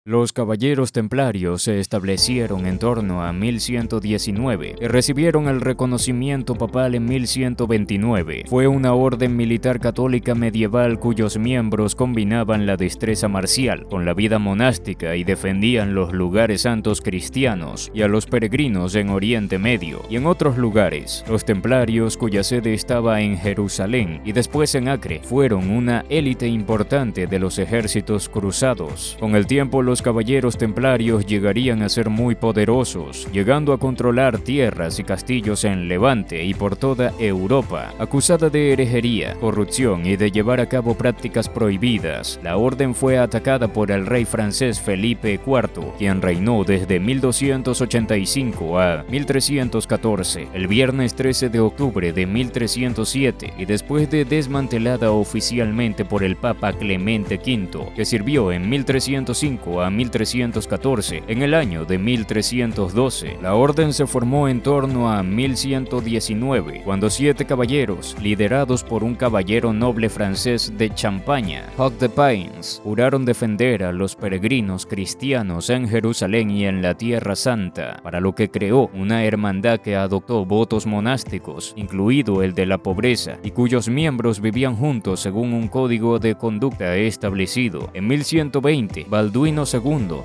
Los caballeros templarios se establecieron en torno a 1119 y recibieron el reconocimiento papal en 1129. Fue una orden militar católica medieval cuyos miembros combinaban la destreza marcial con la vida monástica y defendían los lugares santos cristianos y a los peregrinos en Oriente Medio y en otros lugares. Los templarios, cuya sede estaba en Jerusalén y después en Acre, fueron una élite importante de los ejércitos cruzados. Con el tiempo, los caballeros templarios llegarían a ser muy poderosos, llegando a controlar tierras y castillos en Levante y por toda Europa. Acusada de herejería, corrupción y de llevar a cabo prácticas prohibidas, la orden fue atacada por el rey francés Felipe IV, quien reinó desde 1285 a 1314, el viernes 13 de octubre de 1307, y después de desmantelada oficialmente por el Papa Clemente V, que sirvió en 1305 a 1314, en el año de 1312, la orden se formó en torno a 1119, cuando 7 caballeros, liderados por un caballero noble francés de Champaña, Hugh de Payens, juraron defender a los peregrinos cristianos en Jerusalén y en la Tierra Santa, para lo que creó una hermandad que adoptó votos monásticos, incluido el de la pobreza, y cuyos miembros vivían juntos según un código de conducta establecido. En 1120, Balduino II,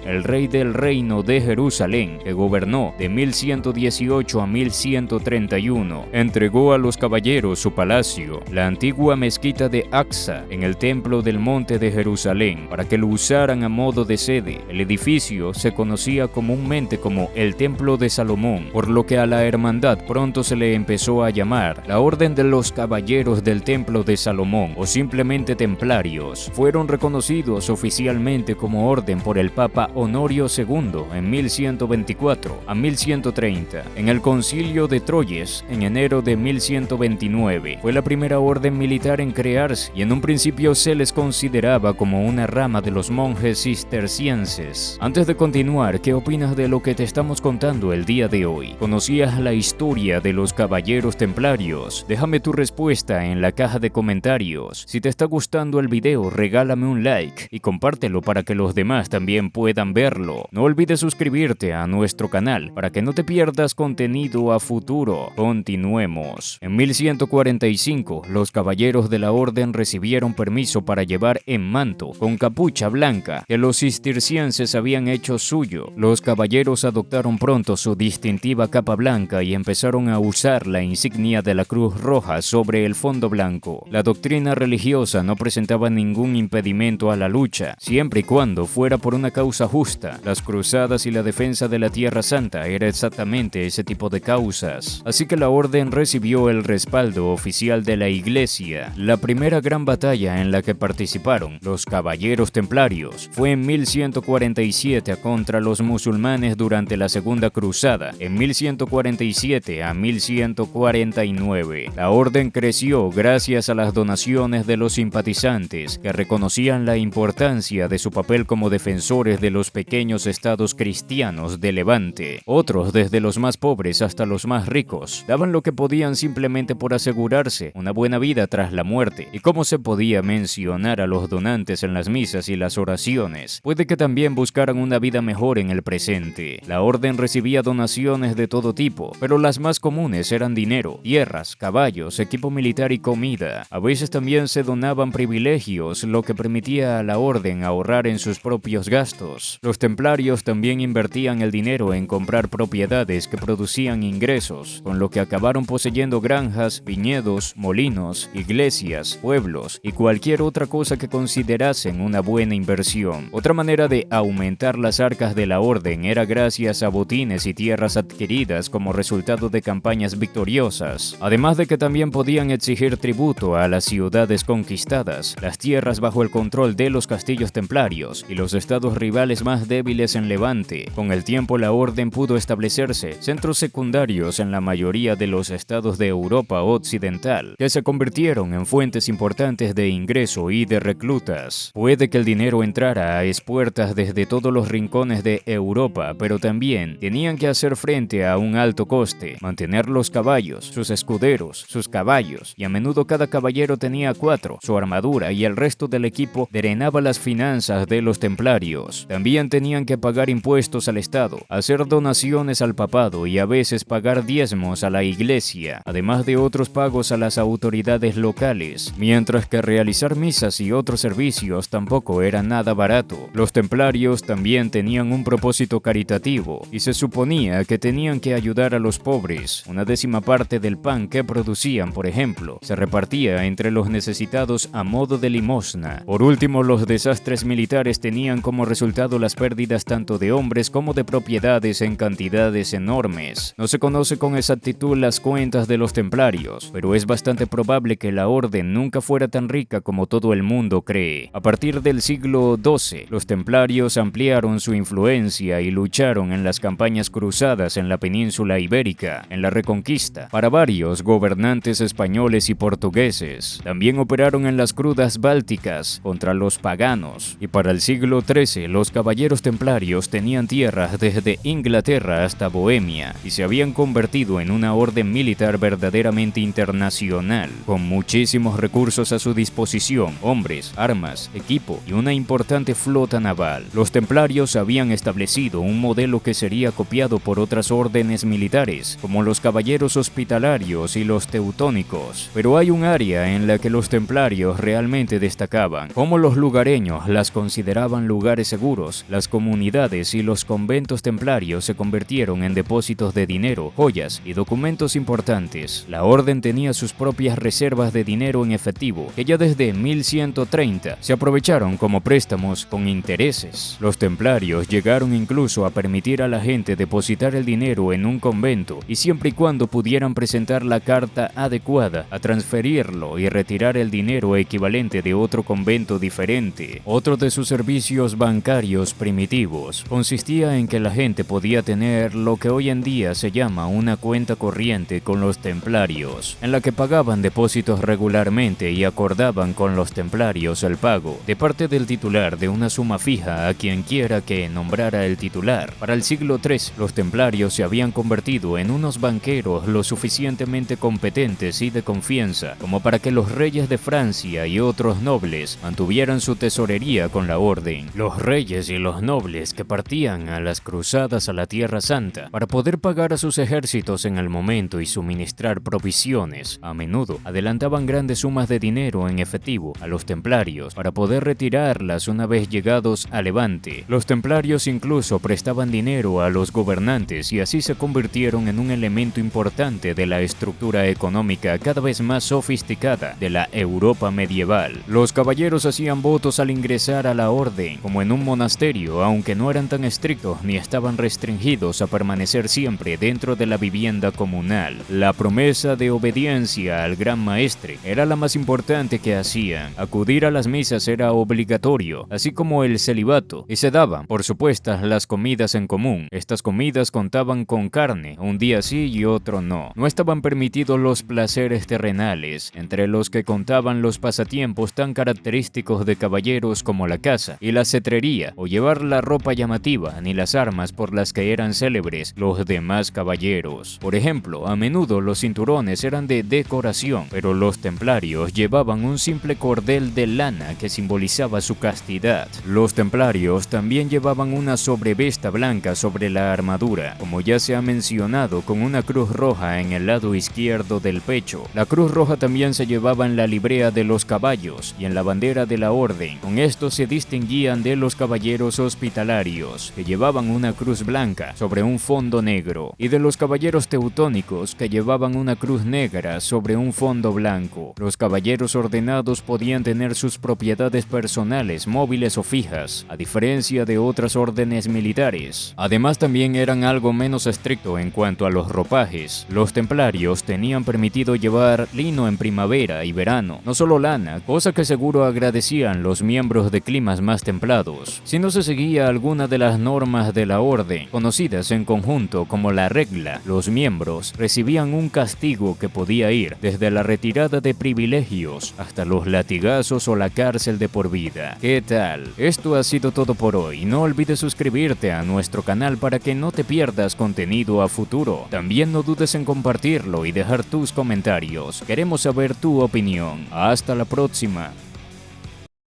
el rey del reino de Jerusalén, que gobernó de 1118 a 1131, entregó a los caballeros su palacio, la antigua mezquita de Aqsa, en el templo del monte de Jerusalén, para que lo usaran a modo de sede. El edificio se conocía comúnmente como el Templo de Salomón, por lo que a la hermandad pronto se le empezó a llamar la Orden de los Caballeros del Templo de Salomón, o simplemente templarios. Fueron reconocidos oficialmente como orden por el Papa Honorio II en 1124 a 1130. En el Concilio de Troyes, en enero de 1129, fue la primera orden militar en crearse, y en un principio se les consideraba como una rama de los monjes cistercienses. Antes de continuar, ¿qué opinas de lo que te estamos contando el día de hoy? ¿Conocías la historia de los caballeros templarios? Déjame tu respuesta en la caja de comentarios. Si te está gustando el video, regálame un like y compártelo para que los demás también puedan verlo. No olvides suscribirte a nuestro canal para que no te pierdas contenido a futuro. Continuemos. En 1145, los caballeros de la orden recibieron permiso para llevar en manto, con capucha blanca, que los cistercienses habían hecho suyo. Los caballeros adoptaron pronto su distintiva capa blanca y empezaron a usar la insignia de la Cruz Roja sobre el fondo blanco. La doctrina religiosa no presentaba ningún impedimento a la lucha, siempre y cuando fuera por una causa justa. Las cruzadas y la defensa de la Tierra Santa era exactamente ese tipo de causas, así que la orden recibió el respaldo oficial de la Iglesia. La primera gran batalla en la que participaron los caballeros templarios fue en 1147 contra los musulmanes durante la Segunda Cruzada, en 1147 a 1149. La orden creció gracias a las donaciones de los simpatizantes, que reconocían la importancia de su papel como defensores de los pequeños estados cristianos de Levante. Otros, desde los más pobres hasta los más ricos, daban lo que podían simplemente por asegurarse una buena vida tras la muerte. ¿Y cómo se podía mencionar a los donantes en las misas y las oraciones? Puede que también buscaran una vida mejor en el presente. La orden recibía donaciones de todo tipo, pero las más comunes eran dinero, tierras, caballos, equipo militar y comida. A veces también se donaban privilegios, lo que permitía a la orden ahorrar en sus propios gastos. Los templarios también invertían el dinero en comprar propiedades que producían ingresos, con lo que acabaron poseyendo granjas, viñedos, molinos, iglesias, pueblos y cualquier otra cosa que considerasen una buena inversión. Otra manera de aumentar las arcas de la orden era gracias a botines y tierras adquiridas como resultado de campañas victoriosas, además de que también podían exigir tributo a las ciudades conquistadas, las tierras bajo el control de los castillos templarios y los estados rivales más débiles en Levante. Con el tiempo, la orden pudo establecerse centros secundarios en la mayoría de los estados de Europa occidental, que se convirtieron en fuentes importantes de ingreso y de reclutas. Puede que el dinero entrara a espuertas desde todos los rincones de Europa, pero también tenían que hacer frente a un alto coste, mantener los caballos, sus escuderos, sus caballos, y a menudo cada caballero tenía 4, su armadura y el resto del equipo drenaba las finanzas de los templarios. templarios también tenían que pagar impuestos al Estado, hacer donaciones al papado y a veces pagar diezmos a la iglesia, además de otros pagos a las autoridades locales, mientras que realizar misas y otros servicios tampoco era nada barato. Los templarios también tenían un propósito caritativo y se suponía que tenían que ayudar a los pobres. Una décima parte del pan que producían, por ejemplo, se repartía entre los necesitados a modo de limosna. Por último, los desastres militares tenían como resultado las pérdidas tanto de hombres como de propiedades en cantidades enormes. No se conoce con exactitud las cuentas de los templarios, pero es bastante probable que la orden nunca fuera tan rica como todo el mundo cree. A partir del siglo XII, los templarios ampliaron su influencia y lucharon en las campañas cruzadas en la península ibérica, en la Reconquista, para varios gobernantes españoles y portugueses. También operaron en las crudas bálticas contra los paganos, y para el siglo XIII los caballeros templarios tenían tierras desde Inglaterra hasta Bohemia y se habían convertido en una orden militar verdaderamente internacional, con muchísimos recursos a su disposición, hombres, armas, equipo y una importante flota naval. Los templarios habían establecido un modelo que sería copiado por otras órdenes militares, como los caballeros hospitalarios y los teutónicos, pero hay un área en la que los templarios realmente destacaban, como los lugareños las consideraban lugares seguros. Las comunidades y los conventos templarios se convirtieron en depósitos de dinero, joyas y documentos importantes. La orden tenía sus propias reservas de dinero en efectivo, que ya desde 1130 se aprovecharon como préstamos con intereses. Los templarios llegaron incluso a permitir a la gente depositar el dinero en un convento y siempre y cuando pudieran presentar la carta adecuada a transferirlo y retirar el dinero equivalente de otro convento diferente. Otro de sus servicios bancarios primitivos consistía en que la gente podía tener lo que hoy en día se llama una cuenta corriente con los templarios, en la que pagaban depósitos regularmente y acordaban con los templarios el pago de parte del titular de una suma fija a quien quiera que nombrara el titular. Para el siglo III, los templarios se habían convertido en unos banqueros lo suficientemente competentes y de confianza como para que los reyes de Francia y otros nobles mantuvieran su tesorería con la orden. Los reyes y los nobles que partían a las cruzadas a la Tierra Santa para poder pagar a sus ejércitos en el momento y suministrar provisiones, a menudo adelantaban grandes sumas de dinero en efectivo a los templarios para poder retirarlas una vez llegados a Levante. Los templarios incluso prestaban dinero a los gobernantes y así se convirtieron en un elemento importante de la estructura económica cada vez más sofisticada de la Europa medieval. Los caballeros hacían votos al ingresar a la orden, como en un monasterio, aunque no eran tan estrictos ni estaban restringidos a permanecer siempre dentro de la vivienda comunal. La promesa de obediencia al gran maestre era la más importante que hacían. Acudir a las misas era obligatorio, así como el celibato, y se daban por supuestas las comidas en común. Estas comidas contaban con carne, un día sí y otro no. No estaban permitidos los placeres terrenales, entre los que contaban los pasatiempos tan característicos de caballeros como la caza y la cetrería, o llevar la ropa llamativa, ni las armas por las que eran célebres los demás caballeros. Por ejemplo, a menudo los cinturones eran de decoración, pero los templarios llevaban un simple cordel de lana que simbolizaba su castidad. Los templarios también llevaban una sobrevesta blanca sobre la armadura, como ya se ha mencionado, con una cruz roja en el lado izquierdo del pecho. La cruz roja también se llevaba en la librea de los caballos y en la bandera de la orden. Con esto se distinguían de los caballeros hospitalarios, que llevaban una cruz blanca sobre un fondo negro, y de los caballeros teutónicos, que llevaban una cruz negra sobre un fondo blanco. Los caballeros ordenados podían tener sus propiedades personales, móviles o fijas, a diferencia de otras órdenes militares. Además, también eran algo menos estricto en cuanto a los ropajes. Los templarios tenían permitido llevar lino en primavera y verano, no solo lana, cosa que seguro agradecían los miembros de climas más templados. Si no se seguía alguna de las normas de la orden, conocidas en conjunto como la regla, los miembros recibían un castigo que podía ir desde la retirada de privilegios hasta los latigazos o la cárcel de por vida. ¿Qué tal? Esto ha sido todo por hoy. No olvides suscribirte a nuestro canal para que no te pierdas contenido a futuro. También no dudes en compartirlo y dejar tus comentarios. Queremos saber tu opinión. Hasta la próxima.